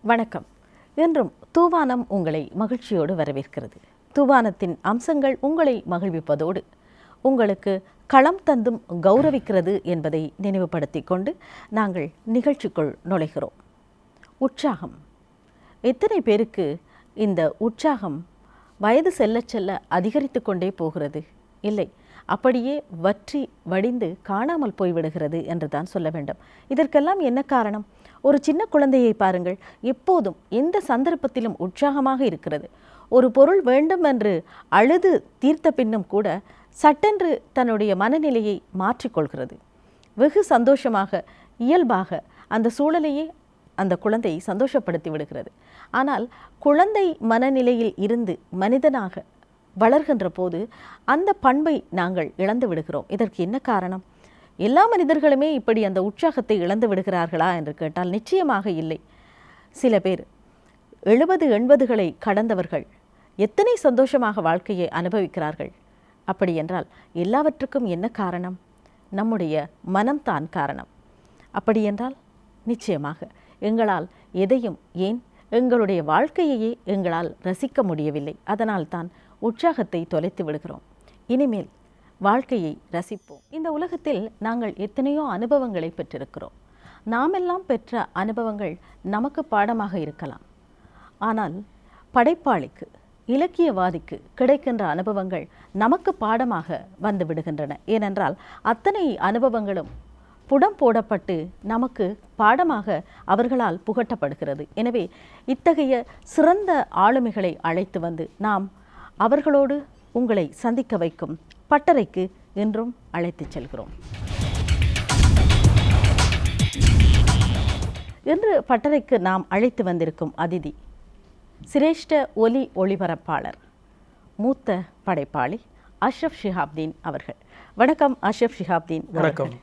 வணக்கம். இன்றும் தூவானம் உங்களை மகிழ்ச்சியோடு வரவேற்கிறது. தூவானத்தின் அம்சங்கள் உங்களை மகிழ்விப்பதோடு உங்களுக்கு களம் தந்தும் கௌரவிக்கிறது என்பதை நினைவுபடுத்திக் கொண்டு நாங்கள் நிகழ்ச்சிக்குள் நுழைகிறோம். உற்சாகம். எத்தனை பேருக்கு இந்த உற்சாகம் வயது செல்ல செல்ல அதிகரித்து கொண்டே போகிறது? இல்லை, அப்படியே வற்றி வடிந்து காணாமல் போய்விடுகிறது என்று தான் சொல்ல வேண்டும். இதற்கெல்லாம் என்ன காரணம்? ஒரு சின்ன குழந்தையை பாருங்கள், எப்போதும் எந்த சந்தர்ப்பத்திலும் உற்சாகமாக இருக்கிறது. ஒரு பொருள் வேண்டும் என்று அழுது தீர்த்த பின்னும் கூட சட்டென்று தன்னுடைய மனநிலையை மாற்றிக்கொள்கிறது. வெகு சந்தோஷமாக இயல்பாக அந்த சூழலையே அந்த குழந்தை சந்தோஷப்படுத்தி விடுகிறது. ஆனால் குழந்தை மனநிலையில் இருந்து மனிதனாக வளர்கின்ற போது அந்த பண்பை நாங்கள் இழந்து விடுகிறோம். இதற்கு என்ன காரணம்? எல்லா மனிதர்களுமே இப்படி அந்த உற்சாகத்தை இழந்து விடுகிறார்களா என்று கேட்டால் நிச்சயமாக இல்லை. சில பேர் 70-80களை கடந்தவர்கள் எத்தனை சந்தோஷமாக வாழ்க்கையை அனுபவிக்கிறார்கள். அப்படி என்றால் எல்லாவற்றுக்கும் என்ன காரணம்? நம்முடைய மனம்தான் காரணம். அப்படி என்றால் நிச்சயமாக எங்களால் எதையும், ஏன் எங்களுடைய வாழ்க்கையையே எங்களால் ரசிக்க முடியவில்லை. அதனால் தான் உற்சாகத்தை தொலைத்து விடுகிறோம். இனிமேல் வாழ்க்கையை ரசிப்போம். இந்த உலகத்தில் நாங்கள் எத்தனையோ அனுபவங்களை பெற்றிருக்கிறோம். நாமெல்லாம் பெற்ற அனுபவங்கள் நமக்கு பாடமாக இருக்கலாம். ஆனால் படைப்பாளிக்கு, இலக்கியவாதிக்கு கிடைக்கின்ற அனுபவங்கள் நமக்கு பாடமாக வந்து விடுகின்றன. ஏனென்றால் அத்தனை அனுபவங்களும் புடம் போடப்பட்டு நமக்கு பாடமாக அவர்களால் புகட்டப்படுகிறது. எனவே இத்தகைய சிறந்த ஆளுமைகளை அழைத்து வந்து நாம் அவர்களோடு உங்களை சந்திக்க வைக்கும் பட்டறைக்கு இன்றும் அழைத்துச் செல்கிறோம். இன்று பட்டறைக்கு நாம் அழைத்து வந்திருக்கும் அதிதி சிரேஷ்ட ஒலி ஒளிபரப்பாளர், மூத்த படைப்பாளி அஷ்ரஃப் ஷிஹாப்தீன் அவர்கள். வணக்கம் அஷ்ரஃப் ஷிஹாப்தீன். வணக்கம்.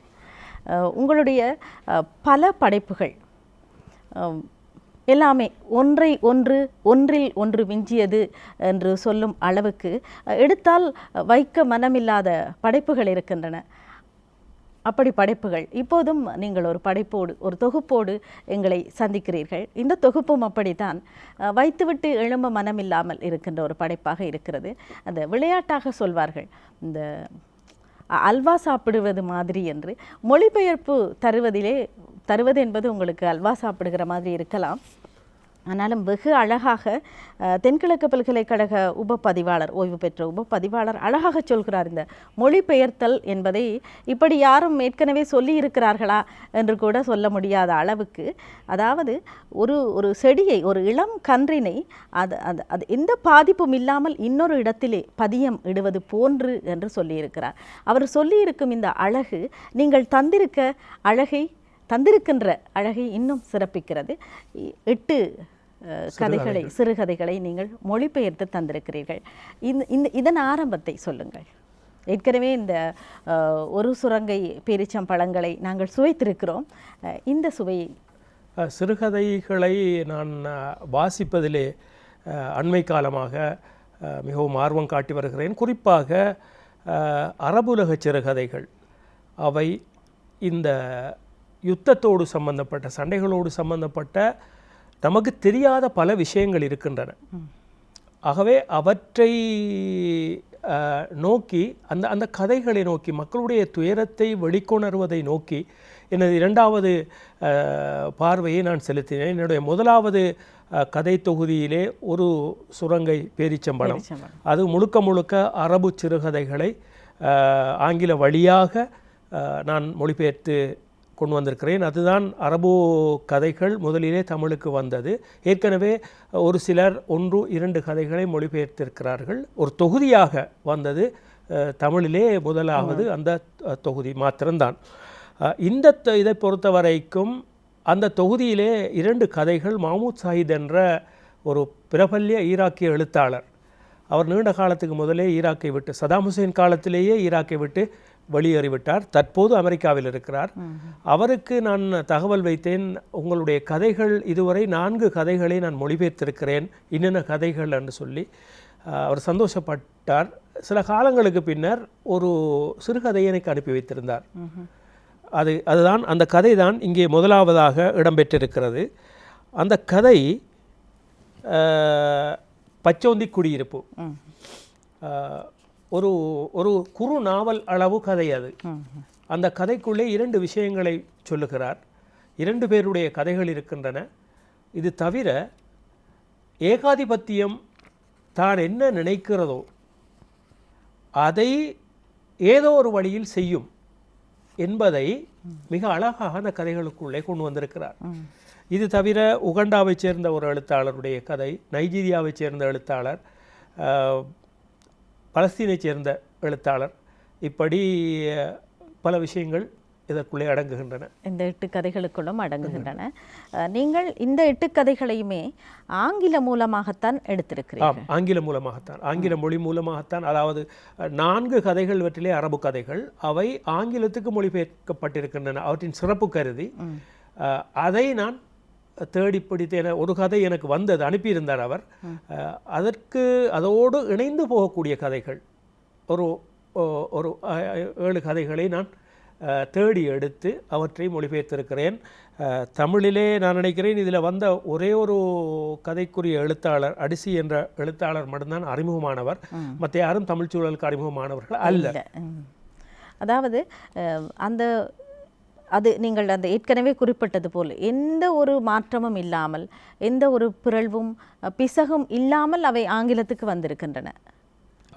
உங்களுடைய பல படைப்புகள் எல்லாமே ஒன்றில் ஒன்று விஞ்சியது என்று சொல்லும் அளவுக்கு எடுத்தால் வைக்க மனமில்லாத படைப்புகள் இருக்கின்றன. அப்படி படைப்புகள் இப்போதும் நீங்கள் ஒரு படைப்போடு, ஒரு தொகுப்போடு எங்களை சந்திக்கிறீர்கள். இந்த தொகுப்பும் அப்படித்தான், வைத்துவிட்டு எழும்ப மனமில்லாமல் இருக்கின்ற ஒரு படைப்பாக இருக்கிறது. அந்த விளையாட்டாக சொல்வார்கள், இந்த அல்வா சாப்பிடுவது மாதிரி என்று. மொழிபெயர்ப்பு தருவது என்பது உங்களுக்கு அல்வா சாப்பிடுகிற மாதிரி இருக்கலாம். ஆனாலும் வெகு அழகாக தென்கிழக்கு பல்கலைக்கழக உபப்பதிவாளர், ஓய்வு பெற்ற உபப்பதிவாளர் அழகாக சொல்கிறார். இந்த மொழிபெயர்த்தல் என்பதை இப்படி யாரும் ஏற்கனவே சொல்லி இருக்கிறார்களா என்று கூட சொல்ல முடியாத அளவுக்கு, அதாவது ஒரு செடியை, ஒரு இளம் கன்றினை அது எந்த பாதிப்பும் இல்லாமல் இன்னொரு இடத்திலே பதியம் இடுவது போன்று என்று சொல்லியிருக்கிறார். அவர் சொல்லியிருக்கும் இந்த அழகு நீங்கள் தந்திருக்கின்ற அழகை இன்னும் சிறப்பிக்கிறது. 8 கதைகளை, சிறுகதைகளை நீங்கள் மொழிபெயர்த்து தந்திருக்கிறீர்கள். இதன் ஆரம்பத்தை சொல்லுங்கள். ஏற்கனவே இந்த ஒரு சுரங்கை பேரிச்சம்பழங்களை நாங்கள் சுவைத்திருக்கிறோம். இந்த சுவையை, சிறுகதைகளை நான் வாசிப்பதிலே அண்மை காலமாக மிகவும் ஆர்வம் காட்டி வருகிறேன். குறிப்பாக அரபுலக சிறுகதைகள். அவை இந்த யுத்தத்தோடு சம்பந்தப்பட்ட, சண்டைகளோடு சம்பந்தப்பட்ட நமக்கு தெரியாத பல விஷயங்கள் இருக்கின்றன. ஆகவே அவற்றை நோக்கி, அந்த கதைகளை நோக்கி, மக்களுடைய துயரத்தை வெளிக்கொணர்வதை நோக்கி எனது 2வது பார்வையை நான் செலுத்தினேன். என்னுடைய 1வது கதை தொகுதியிலே ஒரு சுரங்கை பேரிச்சம்பழம், அது முழுக்க அரபு சிறுகதைகளை ஆங்கில வழியாக நான் மொழிபெயர்த்து கொண்டு வந்திருக்கிறேன். அதுதான் அரபு கதைகள் முதலிலே தமிழுக்கு வந்தது. ஏற்கனவே ஒரு சிலர் 1-2 கதைகளை மொழிபெயர்த்திருக்கிறார்கள். ஒரு தொகுதியாக வந்தது தமிழிலே 1வது அந்த தொகுதி மாத்திரம்தான். இதை பொறுத்த வரைக்கும் அந்த தொகுதியிலே 2 கதைகள் மஹ்மூத் சாஹித் என்ற ஒரு பிரபல்ய ஈராக்கிய எழுத்தாளர். அவர் நீண்ட காலத்துக்கு முதலே ஈராக்கை விட்டு, சதாம் ஹுசேன் காலத்திலேயே ஈராக்கை விட்டு வெளியேறிவிட்டார். தற்போது அமெரிக்காவில் இருக்கிறார். அவருக்கு நான் தகவல் வைத்தேன், உங்களுடைய கதைகள் இதுவரை 4 கதைகளை நான் மொழிபெயர்த்திருக்கிறேன், இன்னென்ன கதைகள் என்று சொல்லி. அவர் சந்தோஷப்பட்டார். சில காலங்களுக்கு பின்னர் ஒரு சிறுகதையை எனக்கு அனுப்பி வைத்திருந்தார். அதுதான் அந்த கதை தான் இங்கே 1வதாக இடம்பெற்றிருக்கிறது. அந்த கதை பச்சோந்தி குடியிருப்பு. ஒரு ஒரு குறு நாவல் அளவு கதை அது. அந்த கதைக்குள்ளே 2 விஷயங்களை சொல்லுகிறார். 2 பேருடைய கதைகள் இருக்கின்றன. இது தவிர ஏகாதிபத்தியம் தான் என்ன நினைக்கிறதோ அதை ஏதோ ஒரு வழியில் செய்யும் என்பதை மிக அழகாக அந்த கதைகளுக்குள்ளே கொண்டு வந்திருக்கிறார். இது தவிர உகண்டாவைச் சேர்ந்த ஒரு எழுத்தாளருடைய கதை, நைஜீரியாவைச் சேர்ந்த எழுத்தாளர், பலஸ்தீனைச் சேர்ந்த எழுத்தாளர், இப்படி பல விஷயங்கள் இதற்குள்ளே அடங்குகின்றன. இந்த 8 கதைகளுக்குள்ளும் அடங்குகின்றன. நீங்கள் இந்த 8 கதைகளையுமே ஆங்கில மூலமாகத்தான் எடுத்திருக்கிறீர்கள். ஆங்கில மூலமாகத்தான், ஆங்கில மொழி மூலமாகத்தான். அதாவது 4 கதைகள் இவற்றிலே அரபு கதைகள், அவை ஆங்கிலத்துக்கு மொழிபெயர்க்கப்பட்டிருக்கின்றன. அவற்றின் சிறப்பு கருதி அதை நான் தேடி பிடித்தேன். ஒரு கதை எனக்கு வந்தது, அனுப்பியிருந்தார் அவர். அதோடு இணைந்து போகக்கூடிய கதைகள் ஒரு 7 கதைகளை நான் தேடி எடுத்து அவற்றை மொழிபெயர்த்திருக்கிறேன். தமிழிலே நான் நினைக்கிறேன் இதில் வந்த ஒரே ஒரு கதைக்குரிய எழுத்தாளர் அடிசி என்ற எழுத்தாளர் மட்டும்தான் அறிமுகமானவர். மற்ற யாரும் தமிழ் சூழலுக்கு அறிமுகமானவர்கள் அல்ல. அதாவது அது நீங்கள் அந்த ஏற்கனவே குறிப்பிட்டது போல் எந்த ஒரு மாற்றமும் இல்லாமல், எந்த ஒரு பிறழ்வும் பிசகும் இல்லாமல் அவை ஆங்கிலத்துக்கு வந்திருக்கின்றன.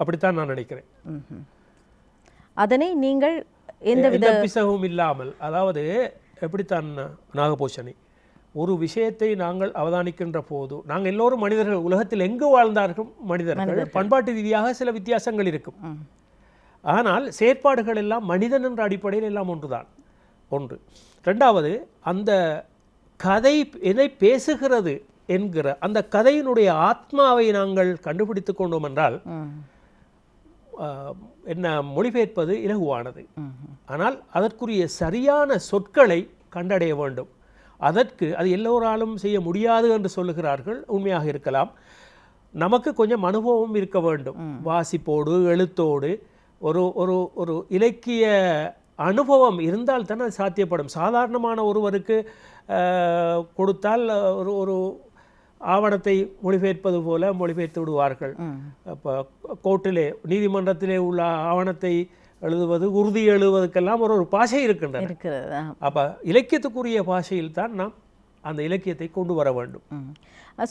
அப்படித்தான் நான் நினைக்கிறேன். அதனை நீங்கள் எந்த பிசகும் இல்லாமல், அதாவது எப்படித்தான் நாகபூஷணி, ஒரு விஷயத்தை நாங்கள் அவதானிக்கின்ற போது நாங்கள் எல்லோரும் மனிதர்கள், உலகத்தில் எங்கு வாழ்ந்தார்கள் மனிதர்கள், பண்பாட்டு ரீதியாக சில வித்தியாசங்கள் இருக்கும். ஆனால் செயற்பாடுகள் எல்லாம் மனிதன் என்ற அடிப்படையில் எல்லாம் ஒன்றுதான். ஒன்று. 2வது, அந்த கதை எதை பேசுகிறது என்கிற அந்த கதையினுடைய ஆத்மாவை நாங்கள் கண்டுபிடித்து கொண்டோம் என்றால் என்ன மொழிபெயர்ப்பது இலகுவானது. ஆனால் அதற்குரிய சரியான சொற்களை கண்டடைய வேண்டும். அதற்கு அது எல்லோராலும் செய்ய முடியாது என்று சொல்லுகிறார்கள். உண்மையாக இருக்கலாம். நமக்கு கொஞ்சம் அனுபவம் இருக்க வேண்டும். வாசிப்போடு எழுத்தோடு ஒரு ஒரு ஒரு இலக்கிய அனுபவம் இருந்தால் தான் அது சாத்தியப்படும். சாதாரணமான ஒருவருக்கு கொடுத்தால் ஒரு ஆவணத்தை மொழிபெயர்ப்பது போல மொழிபெயர்த்து விடுவார்கள். அப்போ கோர்ட்டிலே, நீதிமன்றத்திலே உள்ள ஆவணத்தை எழுதுவது, உறுதி எழுதுவதற்கெல்லாம் ஒரு பாஷை இருக்கின்றன. அப்போ இலக்கியத்துக்குரிய பாஷையில் தான் நாம் அந்த இலக்கியத்தை கொண்டு வர வேண்டும்.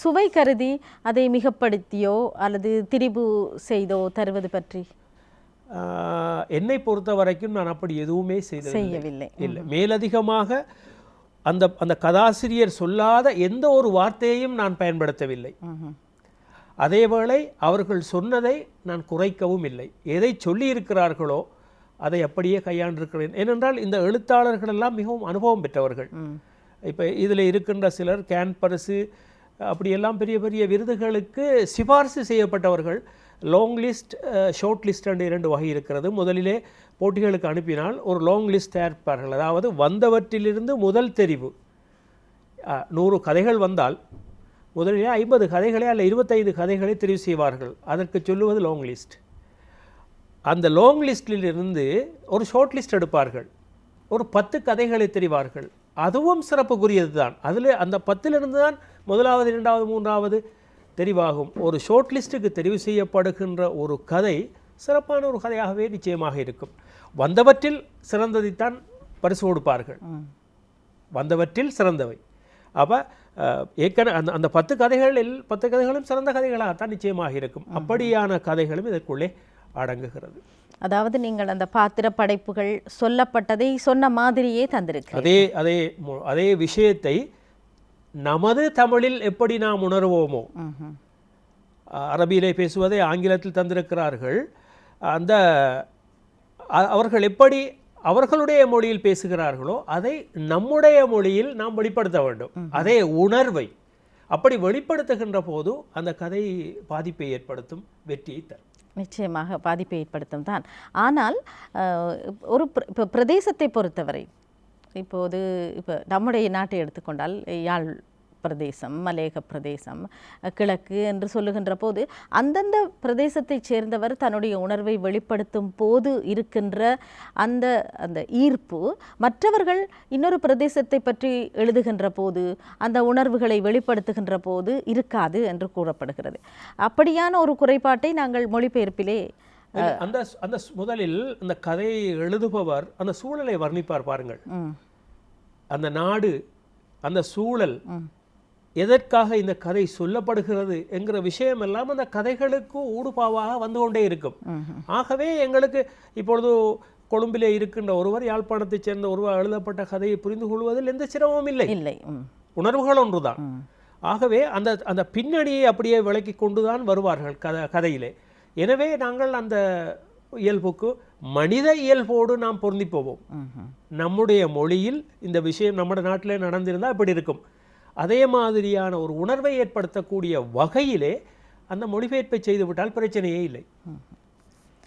சுவை கருதி அதை மிகப்படுத்தியோ அல்லது திரிபு செய்தோ தருவது பற்றி என்னை பொறுத்த வரைக்கும் நான் அப்படி எதுவுமே செய்யவில்லை. இல்லை, மேலதிகமாக அந்த கதாசிரியர் சொல்லாத எந்த ஒரு வார்த்தையையும் நான் பயன்படுத்தவில்லை. அதேவேளை அவர்கள் சொன்னதை நான் குறைக்கவும் இல்லை. எதை சொல்லி இருக்கிறார்களோ அதை அப்படியே கையாண்டிருக்கிறேன். ஏனென்றால் இந்த எழுத்தாளர்கள் எல்லாம் மிகவும் அனுபவம் பெற்றவர்கள். இப்போ இதில் இருக்கின்ற சிலர் கேன் பரிசு அப்படியெல்லாம் பெரிய பெரிய விருதுகளுக்கு சிபாரிசு செய்யப்பட்டவர்கள். லாங் லிஸ்ட், ஷார்ட் லிஸ்ட் என்று 2 வகை இருக்கிறது. முதலிலே போட்டிகளுக்கு அனுப்பினால் ஒரு லாங் லிஸ்ட் தயாரிப்பார்கள். அதாவது வந்தவற்றிலிருந்து முதல் தெரிவு. 100 கதைகள் வந்தால் முதலிலே 50 கதைகளை அல்ல 25 கதைகளை தெரிவு செய்வார்கள். அதற்கு சொல்லுவது லாங் லிஸ்ட். அந்த லாங் லிஸ்டிலிருந்து ஒரு ஷார்ட் லிஸ்ட் எடுப்பார்கள். ஒரு 10 கதைகளை தெரிவார்கள். அதுவும் சிறப்புக்குரியது தான். அதில் அந்த 10லிருந்து தான் முதலாவது, 2வது, 3வது தெரிவாகும். ஒரு ஷார்ட் லிஸ்ட்டுக்கு தெரிவு செய்யப்படுகின்ற ஒரு கதை சிறப்பான ஒரு கதையாகவே நிச்சயமாக இருக்கும். வந்தவற்றில் சிறந்ததைத்தான் பரிசு கொடுப்பார்கள். வந்தவற்றில் சிறந்தவை. அப்போ ஏற்கனவே அந்த 10 கதைகளும் சிறந்த கதைகளாகத்தான் நிச்சயமாக இருக்கும். அப்படியான கதைகளும் இதற்குள்ளே அடங்குகிறது. அதாவது நீங்கள் அந்த பாத்திர படைப்புகள் சொல்லப்பட்டதை சொன்ன மாதிரியே தந்திருக்கிறீர்கள். அதே விஷயத்தை நமது தமிழில் எப்படி நாம் உணர்வோமோ, அரபியிலே பேசுவதை ஆங்கிலத்தில் தந்திருக்கிறார்கள். அவர்கள் எப்படி அவர்களுடைய மொழியில் பேசுகிறார்களோ அதை நம்முடைய மொழியில் நாம் வெளிப்படுத்த வேண்டும். அதே உணர்வை அப்படி வெளிப்படுத்துகின்ற போது அந்த கதை பாதிப்பை ஏற்படுத்தும், வெற்றியை தரும். நிச்சயமாக பாதிப்பை ஏற்படுத்தும் தான். ஆனால் ஒரு பிரதேசத்தை பொறுத்தவரை, இப்போ நம்முடைய நாட்டை எடுத்துக்கொண்டால் யாழ் பிரதேசம், மலையக பிரதேசம், கிழக்கு என்று சொல்லுகின்ற போது அந்தந்த பிரதேசத்தைச் சேர்ந்தவர் தன்னுடைய உணர்வை வெளிப்படுத்தும் போது இருக்கின்ற அந்த அந்த ஈர்ப்பு மற்றவர்கள் இன்னொரு பிரதேசத்தை பற்றி எழுதுகின்ற போது அந்த உணர்வுகளை வெளிப்படுத்துகின்ற போது இருக்காது என்று கூறப்படுகிறது. அப்படியான ஒரு குறைபாட்டை நாங்கள் மொழிபெயர்ப்பிலே அந்த அந்த முதலில் அந்த கதையை எழுதுபவர் அந்த சூழலை வர்ணிப்பார் பாருங்கள். அந்த நாடு, அந்த சூழல், எதற்காக இந்த கதை சொல்லப்படுகிறது என்கிற விஷயம் எல்லாம் அந்த கதைகளுக்கு ஊடுபாவாக வந்து கொண்டே இருக்கும். ஆகவே எங்களுக்கு இப்பொழுது கொழும்பிலே இருக்கின்ற ஒருவர், யாழ்ப்பாணத்தைச் சேர்ந்த ஒருவர் எழுதப்பட்ட கதையை புரிந்து கொள்வதில் எந்த சிரமமும் இல்லை. உணர்வுகள் ஒன்றுதான். ஆகவே அந்த அந்த பின்னணியை அப்படியே விளக்கி கொண்டுதான் வருவார்கள் கதையிலே. எனவே நாங்கள் அந்த இயல்புக்கு மனித இயல்போடு நாம் பொருந்தி போவோம். நம்முடைய மொழியில் இந்த விஷயம் நம்முடைய நாட்டிலே நடந்திருந்தால் இப்படி இருக்கும். அதே மாதிரியான ஒரு உணர்வை ஏற்படுத்தக்கூடிய வகையிலே அந்த மொழிபெயர்ப்பை செய்துவிட்டால் பிரச்சனையே இல்லை.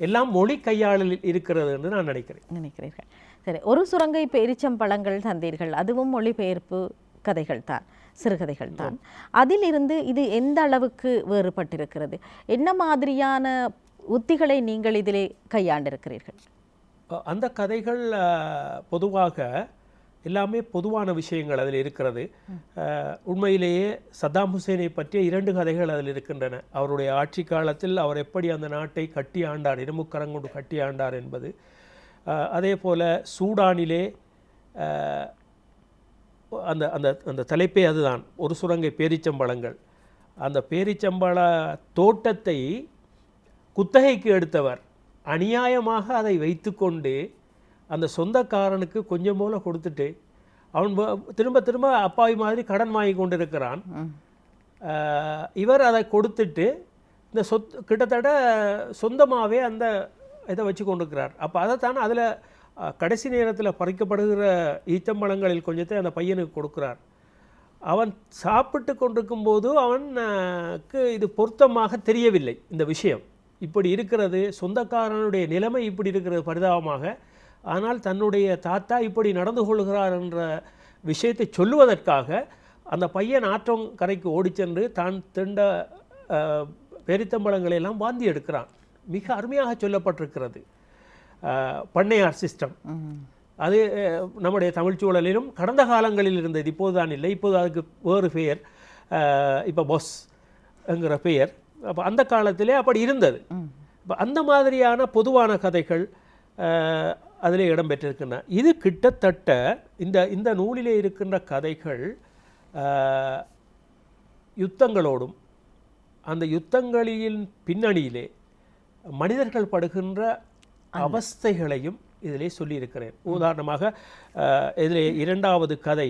எல்லாம் மொழி கையாளலில் இருக்கிறது என்று நான் நினைக்கிறீர்கள். சரி, ஒரு சுரங்கை பேரிச்சம்பழங்கள் தந்தீர்கள், அதுவும் மொழிபெயர்ப்பு கதைகள் தான், சிறுகதைகள் தான். அதிலிருந்து இது எந்த அளவுக்கு வேறுபட்டிருக்கிறது? என்ன மாதிரியான உத்திகளை நீங்கள் இதிலே கையாண்டிருக்கிறீர்கள்? அந்த கதைகள் பொதுவாக எல்லாமே பொதுவான விஷயங்கள் அதில் இருக்கிறது. உண்மையிலேயே சத்தாம் ஹுசேனை பற்றிய 2 கதைகள் அதில் இருக்கின்றன. அவருடைய ஆட்சி காலத்தில் அவர் எப்படி அந்த நாட்டை கட்டி ஆண்டார், இருமுக்கரங்கொண்டு கட்டி ஆண்டார் என்பது. அதே போல் சூடானிலே அந்த அந்த அந்த தலைப்பே அதுதான், ஒரு சுரங்கை பேரிச்சம்பழங்கள். அந்த பேரிச்சம்பழ தோட்டத்தை குத்தகைக்கு எடுத்தவர் அநியாயமாக அதை வைத்துக்கொண்டு அந்த சொந்தக்காரனுக்கு கொஞ்சம் போல கொடுத்துட்டு அவன் திரும்ப திரும்ப அப்பாவி மாதிரி கடன் வாங்கி கொண்டிருக்கிறான். இவர் அதை கொடுத்துட்டு இந்த கிட்டத்தட்ட சொந்தமாகவே அந்த இதை வச்சு கொண்டிருக்கிறார். அப்போ அதைத்தான் அதில் கடைசி நேரத்தில் பறிக்கப்படுகிற ஈச்சம்பழங்களில் கொஞ்சத்தை அந்த பையனுக்கு கொடுக்குறார். அவன் சாப்பிட்டு கொண்டிருக்கும் போது அவனுக்கு இது பொருத்தமாக தெரியவில்லை. இந்த விஷயம் இப்படி இருக்கிறது, சொந்தக்காரனுடைய நிலைமை இப்படி இருக்கிறது பரிதாபமாக. ஆனால் தன்னுடைய தாத்தா இப்படி நடந்து கொள்கிறார் என்ற விஷயத்தை சொல்லுவதற்காக அந்த பையன் ஆற்றங்கரைக்கு ஓடி சென்று தான் திண்ட பேரித்தம்பழங்களை எல்லாம் வாந்தி எடுக்கிறான். மிக அருமையாக சொல்லப்பட்டிருக்கிறது. பண்ணையார் சிஸ்டம் அது நம்முடைய தமிழ் சூழலிலும் கடந்த காலங்களில் இருந்தது, இப்போது தான் இல்லை. இப்போது அதுக்கு வேறு பெயர், இப்போ பொஸ் என்கிற பெயர். அப்போ அந்த காலத்திலே அப்படி இருந்தது. இப்போ அந்த மாதிரியான பொதுவான கதைகள் அதிலே இடம்பெற்றிருக்கின்றன. இது கிட்டத்தட்ட இந்த நூலிலே இருக்கின்ற கதைகள் யுத்தங்களோடும் அந்த யுத்தங்களின் பின்னணியிலே மனிதர்கள் படுகின்ற அவஸ்தைகளையும் இதிலே சொல்லியிருக்கிறேன். உதாரணமாக இதிலே 2வது கதை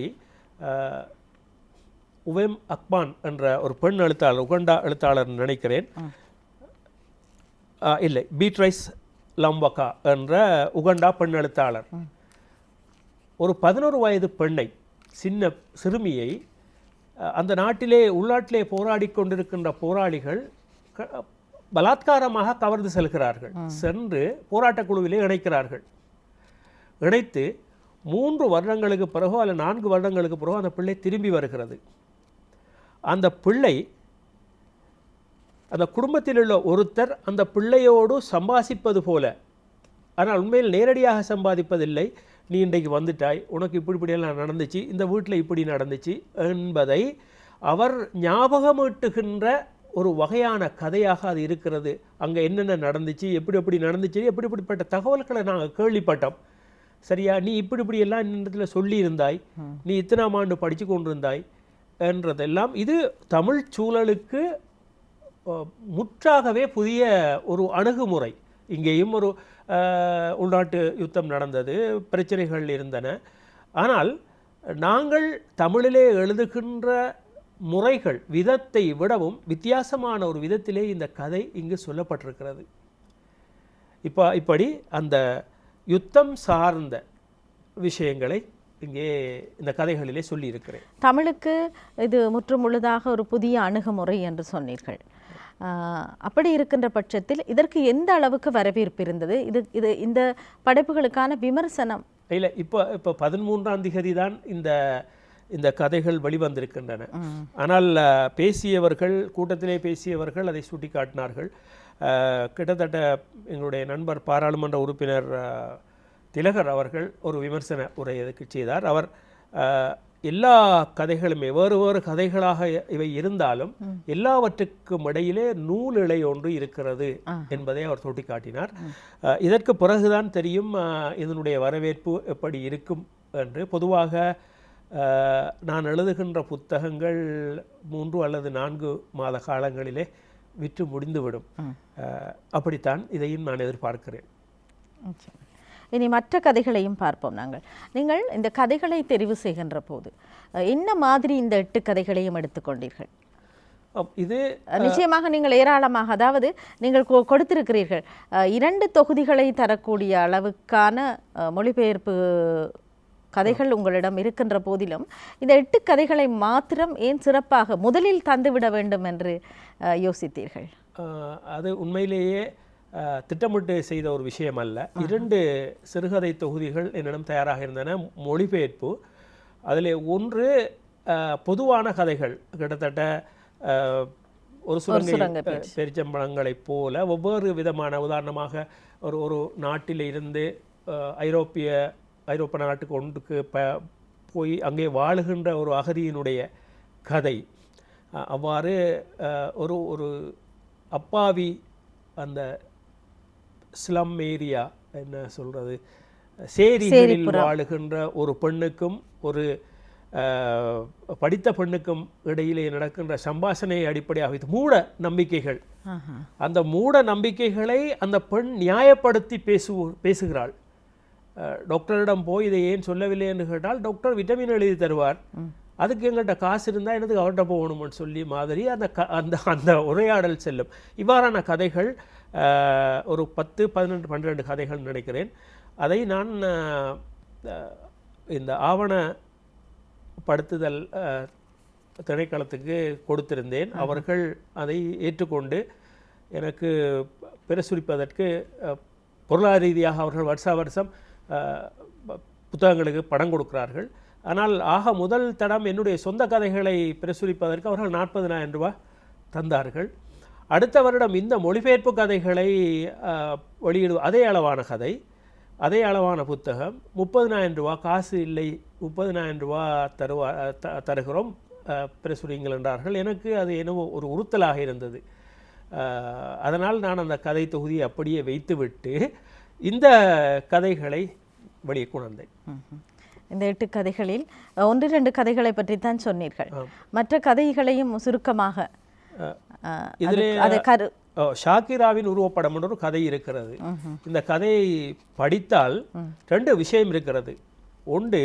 உவேம் அக்பான் என்ற ஒரு பெண் எழுத்தாளர், உகண்டா எழுத்தாளர் நினைக்கிறேன், இல்லை பீட்ரைஸ் லம்பகா என்ற உகண்டா பெண் எழுத்தாளர் ஒரு 11 வயது பெண்ணை, சிறுமியை அந்த நாட்டிலே உள்நாட்டிலே போராடி கொண்டிருக்கின்ற போராளிகள் பலாத்காரமாக கவர்ந்து செல்கிறார்கள். சென்று போராட்ட குழுவிலே இணைக்கிறார்கள். இணைத்து 3 வருடங்களுக்கு பிறகு அல்ல 4 வருடங்களுக்கு பிறகு அந்த பிள்ளை திரும்பி வருகிறது. அந்த பிள்ளை, அந்த குடும்பத்தில் உள்ள ஒருத்தர் அந்த பிள்ளையோடு சம்பாதிப்பது போல, ஆனால் உண்மையில் நேரடியாக சம்பாதிப்பதில்லை. நீ இன்றைக்கு வந்துட்டாய், உனக்கு இப்படியெல்லாம் நடந்துச்சு, இந்த வீட்டில் இப்படி நடந்துச்சு என்பதை அவர் ஞாபகமூட்டுகின்ற ஒரு வகையான கதையாக அது இருக்கிறது. அங்கே என்னென்ன நடந்துச்சு, எப்படி நடந்துச்சு, எப்படிப்பட்ட தகவல்களை நாங்கள் கேள்விப்பட்டோம். சரியா, நீ இப்படியெல்லாம் இந்த சொல்லியிருந்தாய், நீ இத்தனாம் ஆண்டு படித்து கொண்டிருந்தாய் என்றதெல்லாம் இது தமிழ் சூழலுக்கு முற்றாகவே புதிய ஒரு அணுகுமுறை. இங்கேயும் ஒரு உள்நாட்டு யுத்தம் நடந்தது, பிரச்சனைகள் இருந்தன. ஆனால் நாங்கள் தமிழிலே எழுதுகின்ற முறைகள் விதத்தை விடவும் வித்தியாசமான ஒரு விதத்திலே இந்த கதை இங்கு சொல்லப்பட்டிருக்கிறது. இப்படி அந்த யுத்தம் சார்ந்த விஷயங்களை இங்கே இந்த கதைகளிலே சொல்லியிருக்கிறேன். தமிழுக்கு இது முற்றுமுழுதாக ஒரு புதிய அணுகுமுறை என்று சொன்னீர்கள். அப்படி இருக்கின்ற பட்சத்தில் இதற்கு எந்த அளவுக்கு வரவேற்பு இருந்தது? இது இந்த படைப்புகளுக்கான விமர்சனம் இல்லை, இப்போ 13ஆம் தேதி தான் இந்த இந்த கதைகள் வெளிவந்திருக்கின்றன. ஆனால் பேசியவர்கள், கூட்டத்திலே பேசியவர்கள் அதை சுட்டிக்காட்டினார்கள். கிட்டத்தட்ட எங்களுடைய நண்பர் பாராளுமன்ற உறுப்பினர் திலகர் அவர்கள் ஒரு விமர்சன உரை அதுக்கு செய்தார். அவர் எல்லா கதைகளுமே வேறு வேறு கதைகளாக இவை இருந்தாலும் எல்லாவற்றுக்கும் இடையிலே நூல் இழை ஒன்று இருக்கிறது என்பதை அவர் சுட்டிக்காட்டினார். இதற்கு பிறகுதான் தெரியும் இதனுடைய வரவேற்பு எப்படி இருக்கும் என்று. பொதுவாக நான் எழுதுகின்ற புத்தகங்கள் 3 அல்லது 4 மாத காலங்களிலே விற்று முடிந்துவிடும். அப்படித்தான் இதையும் நான் எதிர்பார்க்கிறேன். இனி மற்ற கதைகளையும் பார்ப்போம். நீங்கள் இந்த கதைகளை தெரிவு செய்கின்ற போது என்ன மாதிரி இந்த 8 கதைகளையும் எடுத்துக்கொண்டீர்கள்? இது நிச்சயமாக நீங்கள் ஏராளமாக, அதாவது நீங்கள் கொடுத்திருக்கிறீர்கள் 2 தொகுதிகளை தரக்கூடிய அளவுக்கான மொழிபெயர்ப்பு கதைகள் உங்களிடம் இருக்கின்ற போதிலும் இந்த 8 கதைகளை மாத்திரம் ஏன் சிறப்பாக முதலில் தந்துவிட வேண்டும் என்று யோசித்தீர்கள்? அது உண்மையிலேயே திட்டமிட்டு செய்த ஒரு விஷயம் அல்ல. 2 சிறுகதை தொகுதிகள் என்னிடம் தயாராக இருந்தன, மொழிபெயர்ப்பு. அதில் ஒன்று பொதுவான கதைகள், கிட்டத்தட்ட ஒரு சுரங்க பெருச்சம்பளங்களைப் போல ஒவ்வொரு விதமான, உதாரணமாக ஒரு நாட்டில் இருந்து ஐரோப்பா நாட்டுக்கு ஒன்றுக்கு போய் அங்கே வாழுகின்ற ஒரு அகதியினுடைய கதை. அவ்வாறு ஒரு அப்பாவி, அந்த ஸ்லம் ஏரியா என்ன சொல்கிறது, சேரிகளில் வாழுகின்ற ஒரு பெண்ணுக்கும் ஒரு படித்த பெண்ணுக்கும் இடையிலே நடக்கின்ற சம்பாஷணையை அடிப்படையாக வைத்து மூட நம்பிக்கைகள், அந்த மூட நம்பிக்கைகளை அந்த பெண் நியாயப்படுத்தி பேசுகிறாள். டாக்டரிடம் போய் இதை ஏன் சொல்லவில்லை என்று கேட்டால் டாக்டர் விட்டமின் எழுதி தருவார், அதுக்கு எங்கள்கிட்ட காசு இருந்தால் எனக்கு அவர்கிட்ட போகணும்னு சொல்லி மாதிரி அந்த உரையாடல் செல்லும். இவ்வாறான கதைகள் ஒரு 10, 11, 12 கதைகள் நினைக்கிறேன். அதை நான் இந்த ஆவணப்படுத்துதல் திணைக்களத்துக்கு கொடுத்திருந்தேன். அவர்கள் அதை ஏற்றுக்கொண்டு எனக்கு பிரசுரிப்பதற்கு பொருளாதார ரீதியாக அவர்கள் வருஷம் புத்தகங்களுக்கு பணம் கொடுக்கிறார்கள். ஆனால் முதல் தடம் என்னுடைய சொந்த கதைகளை பிரசுரிப்பதற்கு அவர்கள் 40,000 ரூபாய் தந்தார்கள். அடுத்த வருடம் இந்த மொழிபெயர்ப்பு கதைகளை அதே அளவான கதை, அதே அளவான புத்தகம், 30,000 ரூபாய், காசு இல்லை 30,000 ரூபாய் தருகிறோம், பிரசுரிங்கள் என்றார்கள். எனக்கு அது என்னவோ ஒரு உறுத்தலாக இருந்தது. அதனால் நான் அந்த கதை தொகுதியை அப்படியே வைத்துவிட்டு இந்த கதைகளை வெளியே கொண்டேன். இந்த 8 கதைகளில் 1-2 கதைகளை பற்றி தான் சொன்னீர்கள். மற்ற கதைகளையும் சுருக்கமாக ஷாக்கிராவின் உருவப்படம் என்ற ஒரு கதை இருக்கிறது. இந்த கதையை படித்தால் 2 விஷயம் இருக்கிறது. ஒன்று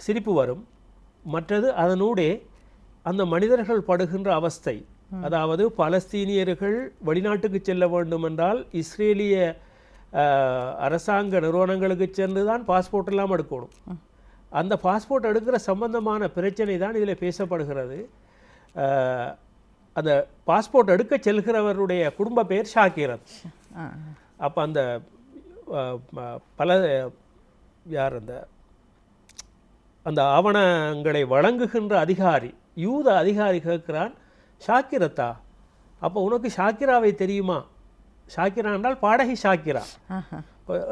சிரிப்பு வரும், மற்றது அதனூடே அந்த மனிதர்கள் படுகின்ற அவஸ்தை. அதாவது பலஸ்தீனியர்கள் வெளிநாட்டுக்கு செல்ல வேண்டும் என்றால் இஸ்ரேலிய அரசாங்க நிறுவனங்களுக்கு சென்று தான் பாஸ்போர்ட் எல்லாம் எடுக்கணும். அந்த பாஸ்போர்ட் எடுக்கிற சம்பந்தமான பிரச்சனை தான் இதில் பேசப்படுகிறது. அந்த பாஸ்போர்ட் எடுக்க செல்கிறவருடைய குடும்ப பெயர் ஷாக்கிரத். அப்போ அந்த அந்த ஆவணங்களை வழங்குகின்ற அதிகாரி, யூத அதிகாரி கேட்கிறான், ஷாக்கிரத்தா, அப்போ உனக்கு ஷாக்கிராவை தெரியுமா? ஷாக்கிரா என்றால் பாடகி ஷாக்கிரா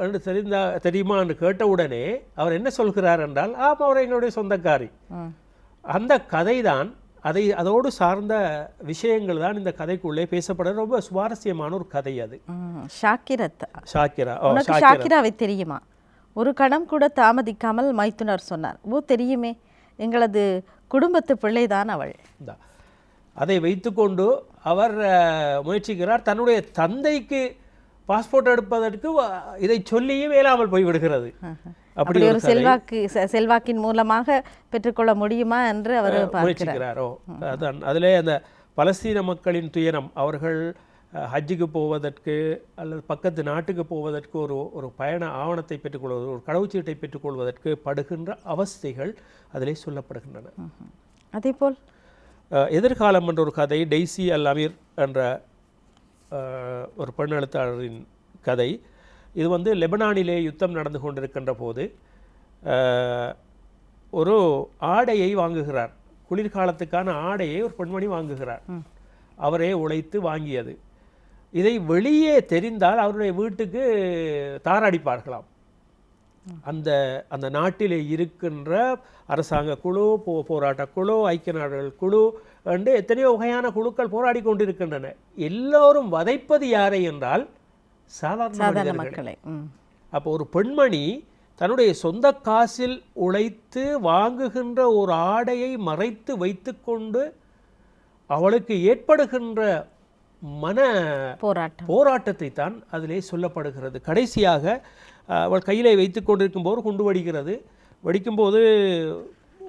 என்று தெரியுமா என்று கேட்டவுடனே அவர் என்ன சொல்கிறார் என்றால், அவர் எங்களுடைய சொந்தக்காரி. அந்த கதை தான், அதோடு சார்ந்த விஷயங்கள் தான் இந்த கதைக்குள்ளே பேசப்படுற ரொம்ப சுவாரஸ்யமான ஒரு கதை. அது ஷாக்கிராவை தெரியுமா? ஒரு கணம் கூட தாமதிக்காமல் மைத்துனர் சொன்னார், தெரியுமே, எங்களது குடும்பத்து பிள்ளைதான் அவள். அதை வைத்துக்கொண்டு அவர் முயற்சிக்கிறார். தன்னுடைய தந்தைக்கு பாஸ்போர்ட் எடுப்பதற்கு இதை சொல்லியே வேளாமல் போய்விடுகிறது. அப்படி ஒரு செல்வாக்கின் மூலமாக பெற்றுக்கொள்ள முடியுமா என்று அவர் முயற்சிக்கிறாரோ. அதான் அதிலே அந்த பலஸ்தீன மக்களின் துயரம், அவர்கள் ஹஜ்ஜுக்கு போவதற்கு அல்லது பக்கத்து நாட்டுக்கு போவதற்கு ஒரு பயண ஆவணத்தை பெற்றுக்கொள்வது, ஒரு கடவுச்சீட்டை பெற்றுக்கொள்வதற்கு படுகின்ற அவஸ்தைகள் அதிலே சொல்லப்படுகின்றன. அதேபோல் எதிர்காலம் என்ற ஒரு கதை, டெய்சி அல் அமீர் என்ற ஒரு பெண் எழுத்தாளரின் கதை. இது லெபனானிலே யுத்தம் நடந்து கொண்டிருக்கின்ற போது ஒரு ஆடையை வாங்குகிறார். குளிர்காலத்துக்கான ஆடையை ஒரு பெண்மணி வாங்குகிறார். அவரே உழைத்து வாங்கியது. இதை வெளியே தெரிந்தால் அவருடைய வீட்டுக்கு தாராடிப்பார்களாம். அந்த அந்த நாட்டிலே இருக்கின்ற அரசாங்க குழு, போராட்ட குழு, ஐக்கிய நாடுகள் குழு என்று எத்தனையோ வகையான குழுக்கள் போராடி கொண்டிருக்கின்றன. எல்லோரும் வதைப்பது யாரை என்றால் சாதாரண மக்களை. அப்போ ஒரு பெண்மணி தன்னுடைய சொந்த காசில் உழைத்து வாங்குகின்ற ஒரு ஆடையை மறைத்து வைத்துக்கொண்டு அவளுக்கு ஏற்படுகின்ற மன போராட்டத்தை தான் அதிலே சொல்லப்படுகிறது. கடைசியாக அவள் கையிலே வைத்து கொண்டிருக்கும் போது குண்டு வெடிக்கிறது. வெடிக்கும்போது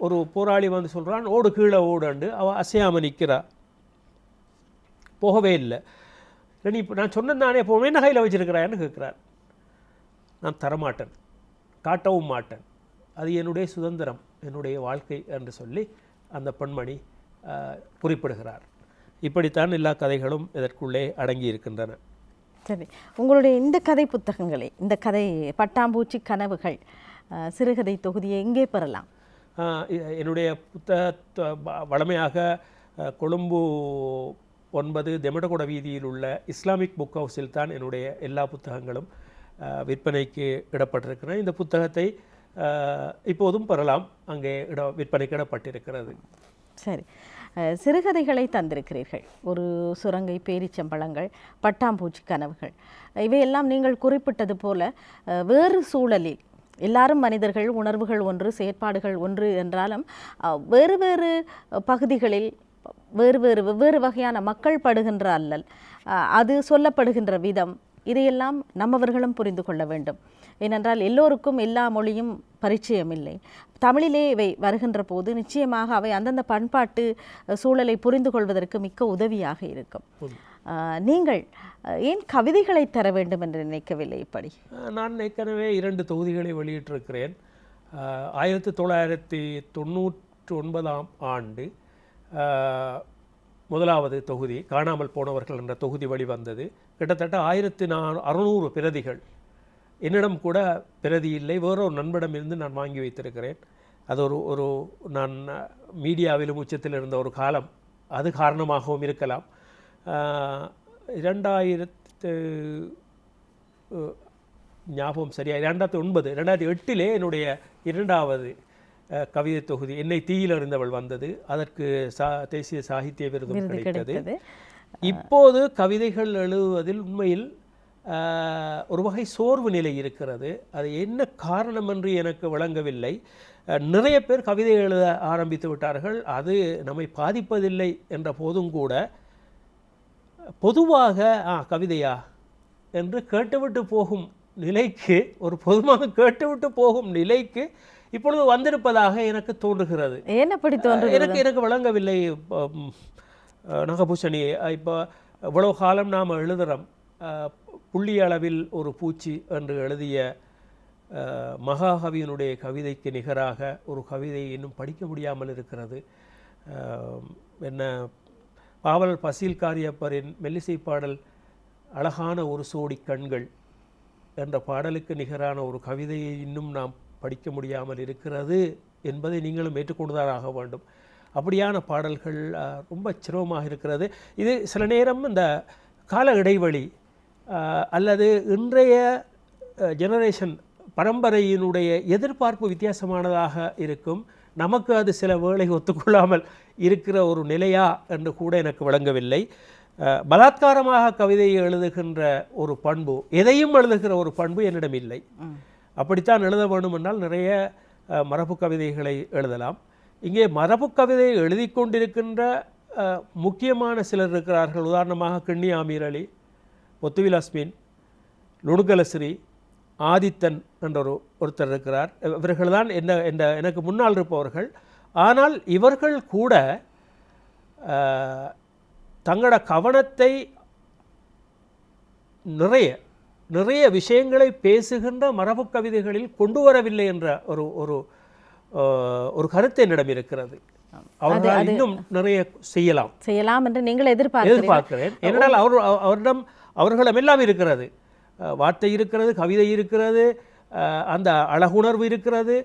ஒரு போராளி வந்து சொல்கிறான், ஓடு கீழே ஓடுண்டு. அவள் அசையாமல் நிற்கிறா, போகவே இல்லை. நீ நான் சொன்னது நானே போவேன், என்ன கையில் வச்சிருக்கிறான்னு கேட்குறார். நான் தரமாட்டேன், காட்டவும் மாட்டேன், அது என்னுடைய சுதந்திரம், என்னுடைய வாழ்க்கை என்று சொல்லி அந்த பெண்மணி குறிப்பிடுகிறார். இப்படித்தான் எல்லா கதைகளும் இதற்குள்ளே அடங்கி இருக்கின்றன. சரி, உங்களுடைய இந்த கதை புத்தகங்களை, இந்த கதை பட்டாம்பூச்சி கனவுகள் சிறுகதை தொகுதியை எங்கே பெறலாம்? என்னுடைய புத்தக வளமையாக கொழும்பு 9 தெமடகொட வீதியில் உள்ள இஸ்லாமிக் புக் ஹவுஸில் தான் என்னுடைய எல்லா புத்தகங்களும் விற்பனைக்கு இடப்பட்டிருக்கிறேன். இந்த புத்தகத்தை இப்போதும் பெறலாம், அங்கே விற்பனைக்கு இடப்பட்டிருக்கிறது. சரி, சிறுகதைகளை தந்திருக்கிறீர்கள். ஒரு சுரங்கை, பேரிச்சம்பழங்கள், பட்டாம்பூச்சி கனவுகள், இவையெல்லாம் நீங்கள் குறிப்பிட்டது போல வேறு சூழலில் எல்லாரும் மனிதர்கள், உணர்வுகள் ஒன்று, செயற்பாடுகள் ஒன்று என்றாலும் வேறு வேறு பகுதிகளில் வெவ்வேறு வகையான மக்கள் படுகின்ற அல்லல், அது சொல்லப்படுகின்ற விதம், இதையெல்லாம் நம்மவர்களும் புரிந்து கொள்ள வேண்டும். ஏனென்றால் எல்லோருக்கும் எல்லா மொழியும் பரிச்சயம் இல்லை. தமிழிலே இவை வருகின்ற போது நிச்சயமாக அவை அந்தந்த பண்பாட்டு சூழலை புரிந்து கொள்வதற்கு மிக்க உதவியாக இருக்கும். நீங்கள் ஏன் கவிதைகளை தர வேண்டும் என்று நினைக்கவில்லை? இப்படி நான் ஏற்கனவே 2 தொகுதிகளை வெளியிட்டிருக்கிறேன். 1999ஆம் ஆண்டு முதலாவது தொகுதி காணாமல் போனவர்கள் என்ற தொகுதி வெளிவந்தது. கிட்டத்தட்ட 1600 பிரதிகள். என்னிடம் கூட பிரதி இல்லை, வேறொரு நண்பரிடம் இருந்து நான் வாங்கி வைத்திருக்கிறேன். அது ஒரு நான் மீடியாவிலும் உச்சத்தில் இருந்த ஒரு காலம், அது காரணமாகவும் இருக்கலாம். 2000 ஞாபகம் சரியா 2008 என்னுடைய 2வது கவிதை தொகுதி என்னை தீயில் அறிந்தவள் வந்தது. அதற்கு தேசிய சாகித்ய விருதும் கிடைத்தது. இப்போது கவிதைகள் எழுதுவதில் உண்மையில் ஒரு வகை சோர்வு நிலை இருக்கிறது. அது என்ன காரணம் என்று எனக்கு விளங்கவில்லை. நிறைய பேர் கவிதை எழுத ஆரம்பித்து விட்டார்கள். அது நம்மை பாதிப்பதில்லை என்ற போதும் கூட பொதுவாக கவிதையா என்று கேட்டுவிட்டு போகும் நிலைக்கு, ஒரு பொதுவாக கேட்டுவிட்டு போகும் நிலைக்கு இப்பொழுது வந்திருப்பதாக எனக்கு தோன்றுகிறது. எனக்கு விளங்கவில்லை நகபூஷணி. இப்போ இவ்வளவு காலம் நாம் எழுதுகிறோம், புள்ளி அளவில் ஒரு பூச்சி என்று எழுதிய மகாகவியினுடைய கவிதைக்கு நிகராக ஒரு கவிதையை இன்னும் படிக்க முடியாமல் இருக்கிறது. என்ன பாவல் பசீல் காரியப்பரின் மெல்லிசை பாடல் அழகான ஒரு சோடி கண்கள் என்ற பாடலுக்கு நிகரான ஒரு கவிதையை இன்னும் நாம் படிக்க முடியாமல் இருக்கிறது என்பதை நீங்களும் ஏற்றுக்கொண்டுதான் ஆக வேண்டும். அப்படியான பாடல்கள் ரொம்ப சிரமமாக இருக்கிறது. இது சில நேரம் இந்த கால இடைவெளி அல்லது இன்றைய ஜெனரேஷன் பரம்பரையினுடைய எதிர்பார்ப்பு வித்தியாசமானதாக இருக்கும். நமக்கு அது சில வேளை ஒத்துக்கொள்ளாமல் இருக்கிற ஒரு நிலையா என்று கூட எனக்கு விளங்கவில்லை. பலாத்காரமாக கவிதையை எழுதுகின்ற ஒரு பண்பு, எதையும் எழுதுகிற ஒரு பண்பு என்னிடம் இல்லை. அப்படித்தான் எழுத வேண்டும் என்றால் நிறைய மரபு கவிதைகளை எழுதலாம். இங்கே மரபு கவிதை எழுதி கொண்டிருக்கின்ற முக்கியமான சிலர் இருக்கிறார்கள். உதாரணமாக கிண்ணி ஆமீர் அலி, பொத்துவிலாஸ்மின், நுணுகலஸ்ரீ, ஆதித்தன் என்ற ஒருத்தர் இருக்கிறார். இவர்கள் தான் எனக்கு முன்னால் இருப்பவர்கள். ஆனால் இவர்கள் கூட தங்களோட கவனத்தை நிறைய விஷயங்களை பேசுகின்ற மரபு கவிதைகளில் கொண்டு வரவில்லை என்ற ஒரு கருத்து என்னிடம் இருக்கிறது. அவர்கள் இன்னும் நிறைய செய்யலாம் என்று நீங்கள் எதிர்பார்க்கிறேன். ஏனென்றால் அவர்களிடம் எல்லாம் இருக்கிறது. வார்த்தை இருக்கிறது, கவிதை இருக்கிறது, அந்த அழகுணர்வு இருக்கிறது,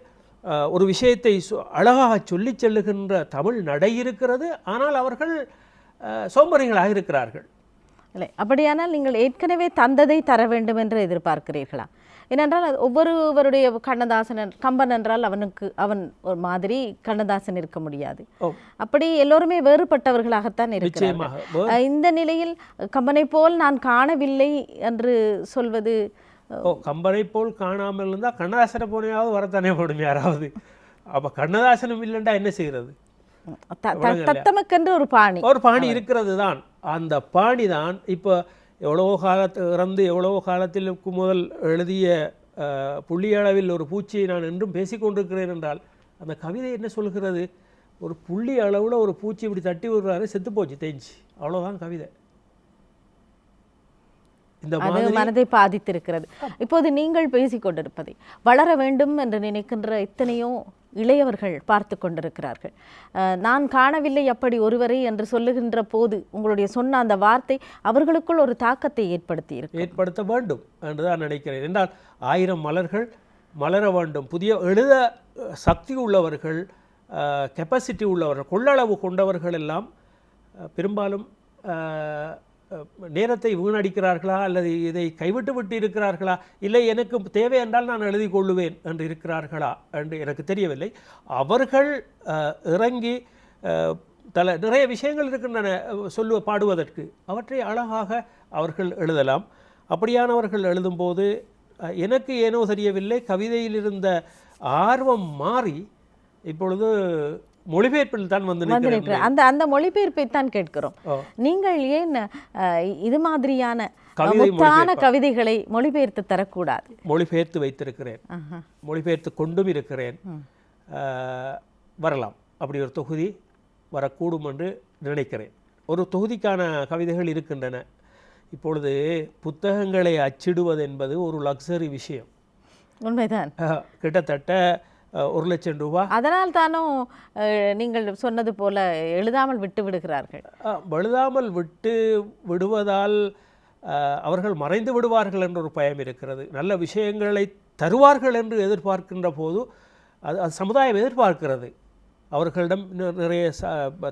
ஒரு விஷயத்தை அழகாக சொல்லிச் செல்லுகின்ற தமிழ் நடை இருக்கிறது. ஆனால் அவர்கள் சோம்பறிகளாக இருக்கிறார்கள். இல்லை, அப்படியானால் நீங்கள் ஏற்கனவே தந்ததை தர வேண்டும் என்று எதிர்பார்க்கிறீர்களா? ஏனென்றால் ஒவ்வொருவருடைய கண்ணதாசன் கம்பன் என்றால் அவன் ஒரு மாதிரி கண்ணதாசன் இருக்க முடியாது. அப்படி எல்லோருமே வேறுபட்டவர்களாகத்தான் இருக்கிறார்கள். இந்த நிலையில் கம்பனை போல் நான் காணவில்லை என்று சொல்வது, கம்பனை போல் காணாமல் இருந்தால் கண்ணதாசனை போனையாவது வரத்தானே போடும் யாராவது. அப்போ கண்ணதாசனும் இல்லைண்டா என்ன செய்கிறது? தத்தமக்கென்று ஒரு பாணி இருக்கிறது தான். அந்த பாணி தான் இப்போ எவ்வளவோ எவ்வளவோ காலத்திற்கு முதல் எழுதிய புள்ளி அளவில் ஒரு பூச்சியை நான் என்றும் பேசிக்கொண்டிருக்கிறேன் என்றால் அந்த கவிதை என்ன சொல்கிறது? ஒரு புள்ளி அளவில் ஒரு பூச்சி இப்படி தட்டி விடுறாரு, செத்து போச்சு, தேஞ்சி, அவ்வளோதான் கவிதை. இந்த மனதை பாதித்திருக்கிறது. இப்போது நீங்கள் பேசிக்கொண்டிருப்பதை வளர வேண்டும் என்று நினைக்கின்ற எத்தனையோ இளையவர்கள் பார்த்து கொண்டிருக்கிறார்கள். நான் காணவில்லை அப்படி ஒருவரை என்று சொல்லுகின்ற போது உங்களுடைய சொன்ன அந்த வார்த்தை அவர்களுக்குள் ஒரு தாக்கத்தை ஏற்படுத்த வேண்டும் என்றுதான் நினைக்கிறேன். என்றால் 1000 மலர்கள் மலர வேண்டும். புதிய எழுத சக்தி உள்ளவர்கள், கெப்பாசிட்டி உள்ளவர்கள், கொள்ளளவு கொண்டவர்கள் எல்லாம் பெரும்பாலும் நேரத்தை வீணடிக்கிறார்களா அல்லது இதை கைவிட்டு விட்டு இருக்கிறார்களா, இல்லை எனக்கு தேவை என்றால் நான் எழுதி கொள்ளுவேன் என்று இருக்கிறார்களா என்று எனக்கு தெரியவில்லை. அவர்கள் இறங்கி நிறைய விஷயங்கள் இருக்கின்றன பாடுவதற்கு, அவற்றை அழகாக அவர்கள் எழுதலாம். அப்படியானவர்கள் எழுதும்போது எனக்கு ஏனோ தெரியவில்லை, கவிதையில் இருந்த ஆர்வம் மாறி இப்பொழுது மொழிபெயர்ப்பில் தான் வந்து அந்த மொழிபெயர்ப்பை தான் கேட்கிறோம். நீங்கள் ஏன் இது மாதிரியான கவிதைகளை மொழிபெயர்த்து தரக்கூடாது? மொழிபெயர்த்து வைத்திருக்கிறேன், மொழிபெயர்த்து கொண்டும் இருக்கிறேன். வரலாம், அப்படி ஒரு தொகுதி வரக்கூடும் என்று நினைக்கிறேன். ஒரு தொகுதிக்கான கவிதைகள் இருக்கின்றன. இப்பொழுது புத்தகங்களை அச்சிடுவது என்பது ஒரு லக்ஸரி விஷயம். உண்மைதான். கிட்டத்தட்ட 1,00,000 ரூபாய். அதனால் தானும் நீங்கள் சொன்னது போல எழுதாமல் விட்டு விடுகிறார்கள். எழுதாமல் விட்டு விடுவதால் அவர்கள் மறைந்து விடுவார்கள் என்ற ஒரு பயம் இருக்கிறது. நல்ல விஷயங்களை தருவார்கள் என்று எதிர்பார்க்கின்ற போது அது சமுதாயம் எதிர்பார்க்கிறது. அவர்களிடம் நிறைய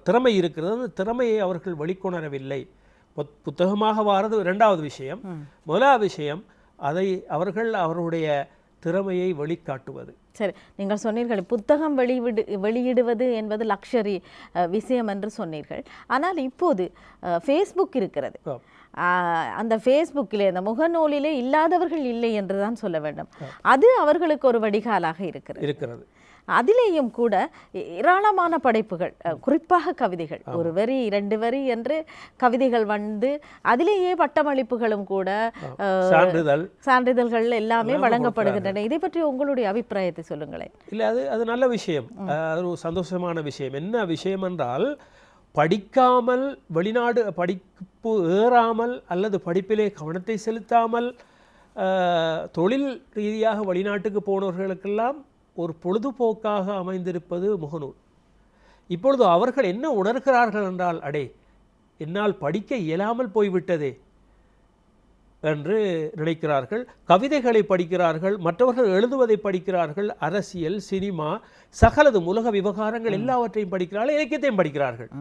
திறமை இருக்கிறது. அந்த திறமையை அவர்கள் வெளிக்கொணரவில்லை. புத்தகமாக வாரது இரண்டாவது விஷயம். முதலாவது விஷயம் அதை அவர்கள் அவருடைய திறமையை வெளிக்காட்டுவது. சரி, நீங்கள் சொன்னீர்கள் புத்தகம் வெளியிடுவது என்பது லக்ஷரி விஷயம் என்று சொன்னீர்கள். ஆனால் இப்போது ஃபேஸ்புக் இருக்கிறது. அந்த ஃபேஸ்புக்கிலே, அந்த முகநூலிலே இல்லாதவர்கள் இல்லை என்று தான் சொல்ல வேண்டும். அது அவர்களுக்கு ஒரு வடிகாலாக இருக்கிறது. அதிலேயும் கூட ஏராளமான படைப்புகள், குறிப்பாக கவிதைகள், 1 வரி 2 வரி என்று கவிதைகள் வந்து அதிலேயே பட்டமளிப்புகளும் கூட சான்றிதழ்கள் எல்லாமே வழங்கப்படுகின்றன. இதை பற்றி உங்களுடைய அபிப்பிராயத்தை சொல்லுங்களேன். இல்லை, அது நல்ல விஷயம், ஒரு சந்தோஷமான விஷயம். என்ன விஷயம் என்றால், படிக்காமல் வெளிநாடு படிப்பு ஏறாமல் அல்லது படிப்பிலே கவனத்தை செலுத்தாமல் தொழில் ரீதியாக வெளிநாட்டுக்கு போனவர்களுக்கெல்லாம் ஒரு பொழுதுபோக்காக அமைந்திருப்பது முகநூல். இப்பொழுது அவர்கள் என்ன உணர்கிறார்கள் என்றால், அடே என்னால் படிக்க இயலாமல் போய்விட்டதே என்று நினைக்கிறார்கள். கவிதைகளை படிக்கிறார்கள், மற்றவர்கள் எழுதுவதை படிக்கிறார்கள், அரசியல், சினிமா, சகலது உலக விவகாரங்கள் எல்லாவற்றையும் படிக்கிறார்கள், இலக்கியத்தையும் படிக்கிறார்கள்.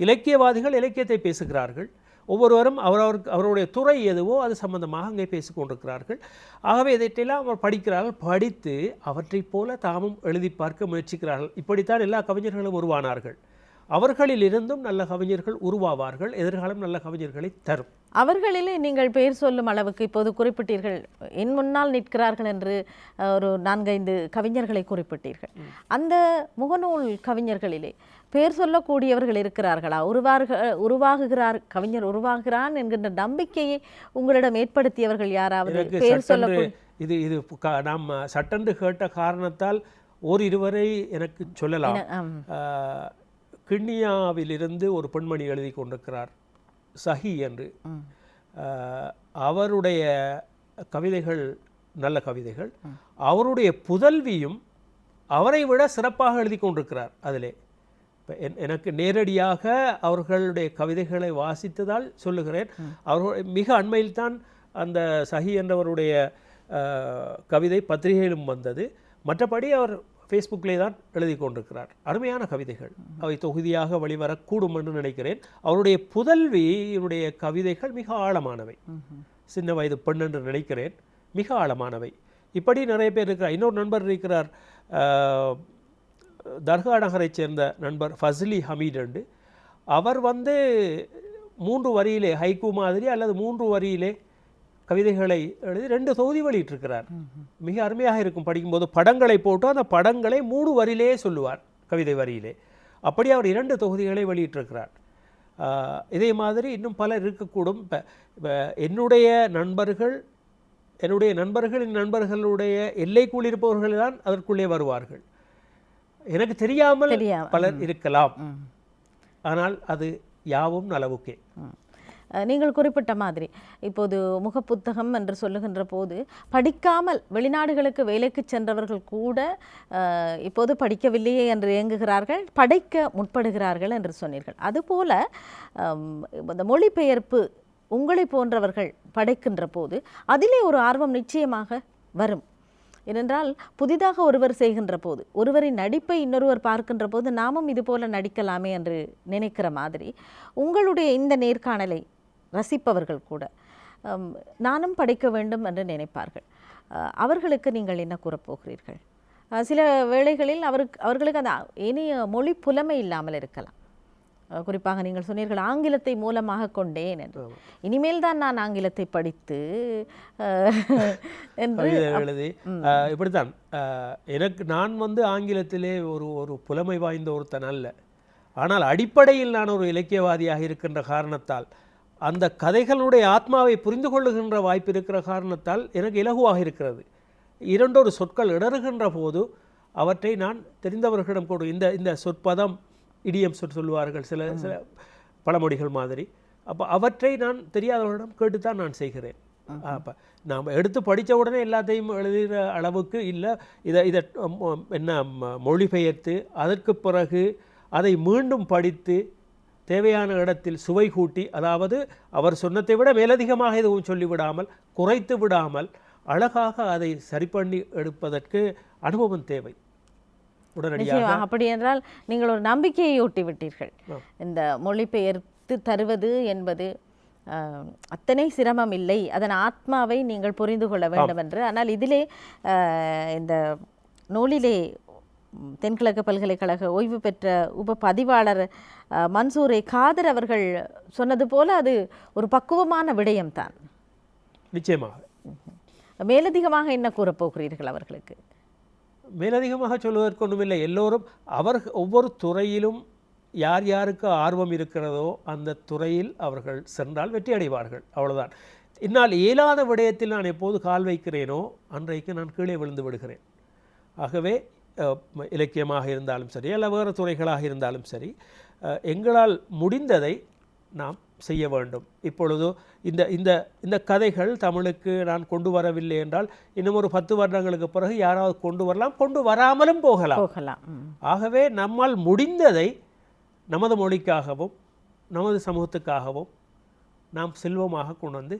இலக்கியவாதிகள் இலக்கியத்தை பேசுகிறார்கள். ஒவ்வொருவரும் அவருடைய துறை எதுவோ அது சம்பந்தமாக அங்கே பேசிக்கொண்டிருக்கிறார்கள். ஆகவே இதையெல்லாம் அவர் படிக்கிறார்கள். படித்து அவற்றைப் போல தாமும் எழுதி பார்க்க முயற்சிக்கிறார்கள். இப்படித்தான் எல்லா கவிஞர்களும் உருவானார்கள். அவர்களில் இருந்தும் நல்ல கவிஞர்கள் உருவாவார்கள். எதிர்காலம் நல்ல கவிஞர்களை தரும். அவர்களிலே நீங்கள் பெயர் சொல்லும் அளவுக்கு இப்போது குறிப்பிட்டீர்கள், என் முன்னால் நிற்கிறார்கள் என்று ஒரு 4-5 கவிஞர்களை குறிப்பிட்டீர்கள். அந்த முகநூல் கவிஞர்களிலே பெயர் சொல்லக்கூடியவர்கள் இருக்கிறார்களா? கவிஞர் உருவாகிறான் என்கின்ற நம்பிக்கையை உங்களிடம் ஏற்படுத்தியவர்கள் யாராவது பெயர் சொல்ல? இது நாம் சட்டென்று கேட்ட காரணத்தால் ஓரிருவரை எனக்கு சொல்லலாம். கிண்ணியாவிலிருந்து ஒரு பெண்மணி எழுதி கொண்டிருக்கிறார், சஹி என்று. அவருடைய கவிதைகள் நல்ல கவிதைகள். அவருடைய புதல்வியும் அவரை விட சிறப்பாக எழுதி கொண்டிருக்கிறார். அதிலே எனக்கு நேரடியாக அவர்களுடைய கவிதைகளை வாசித்ததால் சொல்லுகிறேன். அவர்கள் மிக அண்மையில் தான் அந்த சஹி என்றவருடைய கவிதை பத்திரிகையிலும் வந்தது. மற்றபடி அவர் ஃபேஸ்புக்கிலே தான் எழுதி கொண்டிருக்கிறார். அருமையான கவிதைகள், அவை தொகுதியாக வெளிவரக்கூடும் என்று நினைக்கிறேன். அவருடைய புதல்வியினுடைய கவிதைகள் மிக ஆழமானவை. சின்ன வயது பெண் என்று நினைக்கிறேன், மிக ஆழமானவை. இப்படி நிறைய பேர் இருக்கிறார். இன்னொரு நண்பர் இருக்கிறார், தர்கா நகரைச் சேர்ந்த நண்பர் ஃபஸ்லி ஹமீட் என்று. அவர் 3 வரியிலே ஹைக்கூ மாதிரி அல்லது 3 வரியிலே கவிதைகளை எழுதி 2 தொகுதி வெளியிட்டிருக்கிறார். மிக அருமையாக இருக்கும் படிக்கும்போது. படங்களை போட்டு அந்த படங்களை 3 வரியிலே சொல்லுவார், கவிதை வரியிலே. அப்படி அவர் 2 தொகுதிகளை வெளியிட்டிருக்கிறார். இதே மாதிரி இன்னும் பலர் இருக்கக்கூடும். இப்போ என்னுடைய நண்பர்களின் நண்பர்களுடைய எல்லைக்குள் இருப்பவர்கள் தான் அதற்குள்ளே வருவார்கள். எனக்கு தெரியாமல் பலர் இருக்கலாம், ஆனால் அது யாவும் நலவுக்கே. நீங்கள் குறிப்பிட்ட மாதிரி இப்போது முகப்புத்தகம் என்று சொல்லுகின்ற போது படிக்காமல் வெளிநாடுகளுக்கு வேலைக்கு சென்றவர்கள் கூட இப்போது படிக்கவில்லையே என்று இயங்குகிறார்கள், படைக்க முற்படுகிறார்கள் என்று சொன்னீர்கள். அதுபோல இந்த மொழிபெயர்ப்பு உங்களை போன்றவர்கள் படைக்கின்ற போது அதிலே ஒரு ஆர்வம் நிச்சயமாக வரும். ஏனென்றால் புதிதாக ஒருவர் செய்கின்ற போது, ஒருவரின் நடிப்பை இன்னொருவர் பார்க்கின்ற போது நாமும் இது போல நடிக்கலாமே என்று நினைக்கிற மாதிரி உங்களுடைய இந்த நேர்காணலை ரசிப்பவர்கள் கூட நானும் படைக்க வேண்டும் என்று நினைப்பார்கள். அவர்களுக்கு நீங்கள் என்ன கூறப்போகிறீர்கள்? சில வேளைகளில் அவர்களுக்கு அந்த இனிய மொழி புலமை இல்லாமல் இருக்கலாம். குறிப்பாக நீங்கள் சொன்னீர்கள் ஆங்கிலத்தை மூலமாக கொண்டேன் என்று. இனிமேல் தான் நான் ஆங்கிலத்தை படித்து என்று எழுதி இப்படித்தான் எனக்கு நான் ஆங்கிலத்திலே ஒரு புலமை வாய்ந்த ஒருத்தன் அல்ல. ஆனால் அடிப்படையில் நான் ஒரு இலக்கியவாதியாக இருக்கின்ற காரணத்தால், அந்த கதைகளுடைய ஆத்மாவை புரிந்து கொள்ளுகின்ற வாய்ப்பு இருக்கிற காரணத்தால் எனக்கு இலகுவாக இருக்கிறது. 2 சொற்கள் இடறுகின்ற போது அவற்றை நான் தெரிந்தவர்களிடம் கொடு. இந்த சொற்பதம் இடியம் சொல்லுவார்கள், சில பழமொழிகள் மாதிரி. அப்போ அவற்றை நான் தெரியாதவர்களிடம் கேட்டுத்தான் நான் செய்கிறேன். அப்போ நாம் எடுத்து படித்த உடனே எல்லாத்தையும் எழுதுகிற அளவுக்கு இல்லை. இதை என்ன மொழிபெயர்த்து அதற்கு பிறகு அதை மீண்டும் படித்து தேவையான இடத்தில் சுவை கூட்டி, அதாவது அவர் சொன்னதை விட மேலதிகமாக எதுவும் சொல்லிவிடாமல், குறைத்து விடாமல் அழகாக அதை சரி பண்ணி எடுப்பதற்கு அனுபவம் தேவை உடனடியாக. அப்படி என்றால் நீங்கள் ஒரு நம்பிக்கையை ஊட்டி விட்டீர்கள். இந்த மொழிபெயர்த்து தருவது என்பது அத்தனை சிரமம் இல்லை, அதன் ஆத்மாவை நீங்கள் புரிந்து கொள்ள வேண்டும் என்று. ஆனால் இதிலே இந்த நூலிலே தென்கிழக்கு பல்கலைக்கழக ஓய்வு பெற்ற உப பதிவாளர் மன்சூரை காதர் அவர்கள் சொன்னது போல அது ஒரு பக்குவமான விடயம்தான். நிச்சயமாக. மேலதிகமாக என்ன கூறப்போகிறீர்கள் அவர்களுக்கு? மேலதிகமாக சொல்வதற்கு ஒன்றுமில்லை. எல்லோரும் ஒவ்வொரு துறையிலும் யார் யாருக்கு ஆர்வம் இருக்கிறதோ அந்த துறையில் அவர்கள் சென்றால் வெற்றி அடைவார்கள், அவ்வளவுதான். என்னால் இயலாத விடயத்தில் நான் எப்போது கால் வைக்கிறேனோ அன்றைக்கு நான் கீழே விழுந்து விடுகிறேன். ஆகவே இலக்கியமாக இருந்தாலும் சரி, அல்ல வேறு துறைகளாக இருந்தாலும் சரி, எங்களால் முடிந்ததை நாம் செய்ய வேண்டும். இப்பொழுது இந்த கதைகள் தமிழுக்கு நான் கொண்டு வரவில்லை என்றால் இன்னும் ஒரு 10 வருடங்களுக்கு பிறகு யாராவது கொண்டு வரலாம், கொண்டு வராமலும் போகலாம். ஆகவே நம்மால் முடிந்ததை நமது மொழிக்காகவும் நமது சமூகத்துக்காகவும் நாம் செல்வமாக கொண்டு வந்து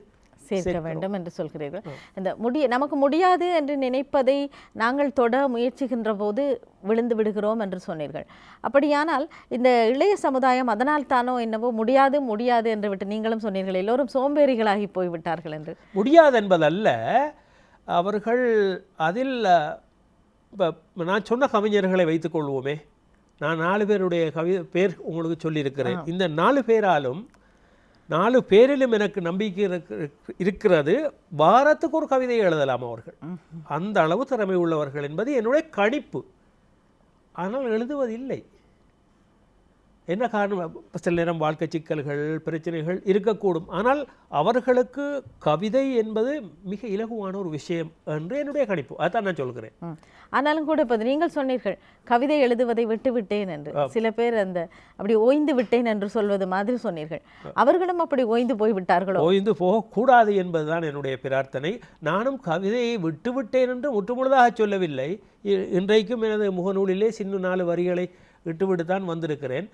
சேர்க்க வேண்டும் என்று சொல்கிறீர்கள். இந்த நமக்கு முடியாது என்று நினைப்பதை நாங்கள் தொட முயற்சிக்கின்ற போது விழுந்து விடுகிறோம் என்று சொன்னீர்கள். அப்படியானால் இந்த இளைய சமுதாயம் அதனால் தானோ என்னவோ முடியாது என்று விட்டு நீங்களும் சொன்னீர்கள், எல்லோரும் சோம்பேறிகளாகி போய்விட்டார்கள் என்று. முடியாது என்பதல்ல, அவர்கள் அதில் நான் சொன்ன கவிஞர்களை வைத்துக் கொள்வோமே. நான் 4 பேருடைய பேர் உங்களுக்கு சொல்லியிருக்கிறேன். இந்த 4 பேராலும் 4 பேரிலும் எனக்கு நம்பிக்கை இருக்கிறது. வாரத்துக்கு ஒரு கவிதையை எழுதலாம் அவர்கள். அந்த அளவு திறமை உள்ளவர்கள் என்பது என்னுடைய கணிப்பு. ஆனால் எழுதுவதில்லை. என்ன காரணம்? சில நேரம் வாழ்க்கை சிக்கல்கள், பிரச்சனைகள் இருக்கக்கூடும். ஆனால் அவர்களுக்கு கவிதை என்பது மிக இலகுவான ஒரு விஷயம் என்று என்னுடைய கணிப்பு. அதான் நான் சொல்கிறேன். ஆனாலும் கூட இப்போ நீங்கள் சொன்னீர்கள் கவிதை எழுதுவதை விட்டு விட்டேன் என்று. சில பேர் அப்படி ஓய்ந்து விட்டேன் என்று சொல்வது மாதிரி சொன்னீர்கள். அவர்களும் அப்படி ஓய்ந்து போய் விட்டார்களோ? ஓய்ந்து போகக்கூடாது என்பதுதான் என்னுடைய பிரார்த்தனை. நானும் கவிதையை விட்டு விட்டேன் என்று முற்றுமுழுதாக சொல்லவில்லை. இன்றைக்கும் எனது முகநூலிலே சின்ன 4 வரிகளை விட்டுவிட்டு தான் வந்திருக்கிறேன்.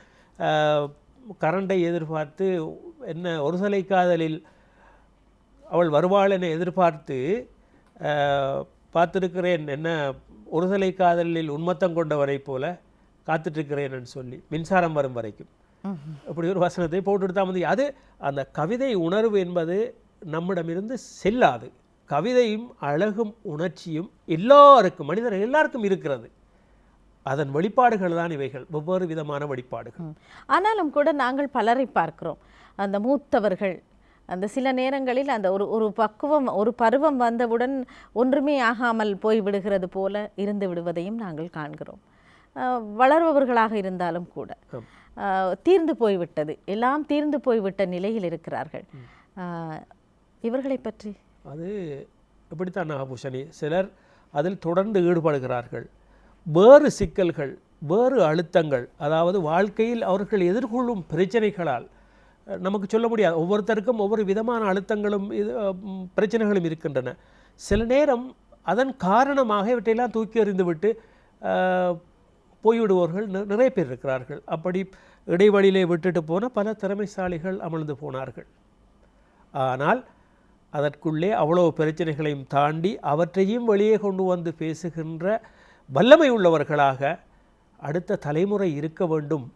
கரண்டை எதிர்பார்த்து என்ன ஒரு சிலை காதலில் அவள் வருவாள் என எதிர்பார்த்து பார்த்திருக்கிறேன். என்ன ஒரு தலை காதலில் உன்மத்தம் கொண்டவரைப் போல காத்துட்ருக்கிறேன்னு சொல்லி மின்சாரம் வரும் வரைக்கும் அப்படி ஒரு வசனத்தை போட்டுட்டு தான் வந்து அது அந்த கவிதை உணர்வு என்பது நம்மிடமிருந்து செல்லாது. கவிதையும் அழகும் உணர்ச்சியும் எல்லாருக்கும் மனிதர்கள் எல்லாருக்கும் இருக்கிறது. அதன் வெளிப்பாடுகள் தான் இவைகள், வெவ்வேறு விதமான வெளிப்பாடுகள். ஆனாலும் கூட நாங்கள் பலரை பார்க்கிறோம், அந்த மூத்தவர்கள் அந்த சில நேரங்களில் அந்த ஒரு பக்குவம் ஒரு பருவம் வந்தவுடன் ஒன்றுமே ஆகாமல் போய்விடுகிறது போல இருந்து விடுவதையும் நாங்கள் காண்கிறோம். வளர்பவர்களாக இருந்தாலும் கூட தீர்ந்து போய்விட்டது, எல்லாம் தீர்ந்து போய்விட்ட நிலையில் இருக்கிறார்கள். இவர்களை பற்றி அது எப்படித்தான் நாகபூஷணி, சிலர் அதில் தொடர்ந்து ஈடுபடுகிறார்கள். வேறு சிக்கல்கள், வேறு அழுத்தங்கள், அதாவது வாழ்க்கையில் அவர்கள் எதிர்கொள்ளும் பிரச்சனைகளால் நமக்கு சொல்ல முடியாது. ஒவ்வொருத்தருக்கும் ஒவ்வொரு விதமான அழுத்தங்களும் பிரச்சனைகளும் இருக்கின்றன. சில நேரம் அதன் காரணமாக இவற்றையெல்லாம் தூக்கி எறிந்துவிட்டு போய்விடுவோர்கள் நிறைய பேர் இருக்கிறார்கள். அப்படி இடைவெளியிலே விட்டுட்டு போன பல திறமைசாலிகள் அமர்ந்து போனார்கள். ஆனால் அதற்குள்ளே அவ்வளவு பிரச்சனைகளையும் தாண்டி அவற்றையும் வெளியே கொண்டு வந்து பேசுகின்ற வல்லமை உள்ளவர்களாக அடுத்த தலைமுறை இருக்க வேண்டும்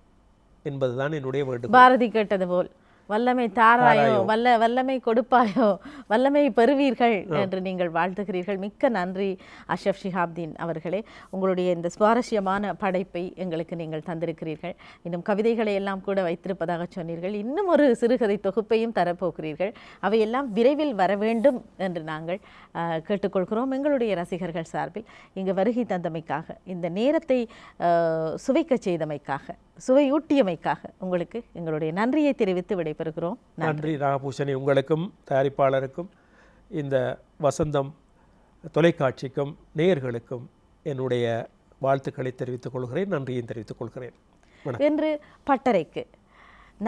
என்பதுதான் என்னுடைய வேண்டுகோள். பாரதி கேட்டது போல் வல்லமை தாராயோ வல்லமை கொடுப்பாயோ வல்லமை பெறுவீர்கள் என்று நீங்கள் வாழ்த்துகிறீர்கள். மிக்க நன்றி அஷ்ரஃப் ஷிஹாப்தீன் அவர்களே. உங்களுடைய இந்த சுவாரஸ்யமான படைப்பை எங்களுக்கு நீங்கள் தந்திருக்கிறீர்கள். இன்னும் கவிதைகளை எல்லாம் கூட வைத்திருப்பதாக சொன்னீர்கள். இன்னும் ஒரு சிறுகதை தொகுப்பையும் தரப்போகிறீர்கள். அவையெல்லாம் விரைவில் வர வேண்டும் என்று நாங்கள் கேட்டுக்கொள்கிறோம். எங்களுடைய ரசிகர்கள் சார்பில் இங்கு வருகை தந்தமைக்காக, இந்த நேரத்தை சுவைக்க செய்தமைக்காக, சுவையூட்டியமைக்காக உங்களுக்கு எங்களுடைய நன்றியை தெரிவித்து விடைபெறுகிறோம். நன்றி நாகபூஷணி. உங்களுக்கும் தயாரிப்பாளருக்கும் இந்த வசந்தம் தொலைக்காட்சிக்கும் நேயர்களுக்கும் என்னுடைய வாழ்த்துக்களை தெரிவித்துக் கொள்கிறேன், நன்றியை தெரிவித்துக் கொள்கிறேன். என்று பட்டறைக்கு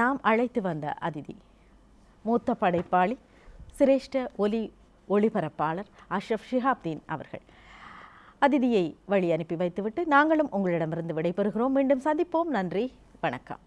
நாம் அழைத்து வந்த அதிதி, மூத்த படைப்பாளி, சிரேஷ்ட ஒளிபரப்பாளர் அஷ்ரஃப் ஷிஹாப்தீன் அவர்கள். அதிதியை வழி அனுப்பி வைத்துவிட்டு நாங்களும் உங்களிடமிருந்து விடைபெறுகிறோம். மீண்டும் சந்திப்போம். நன்றி, வணக்கம்.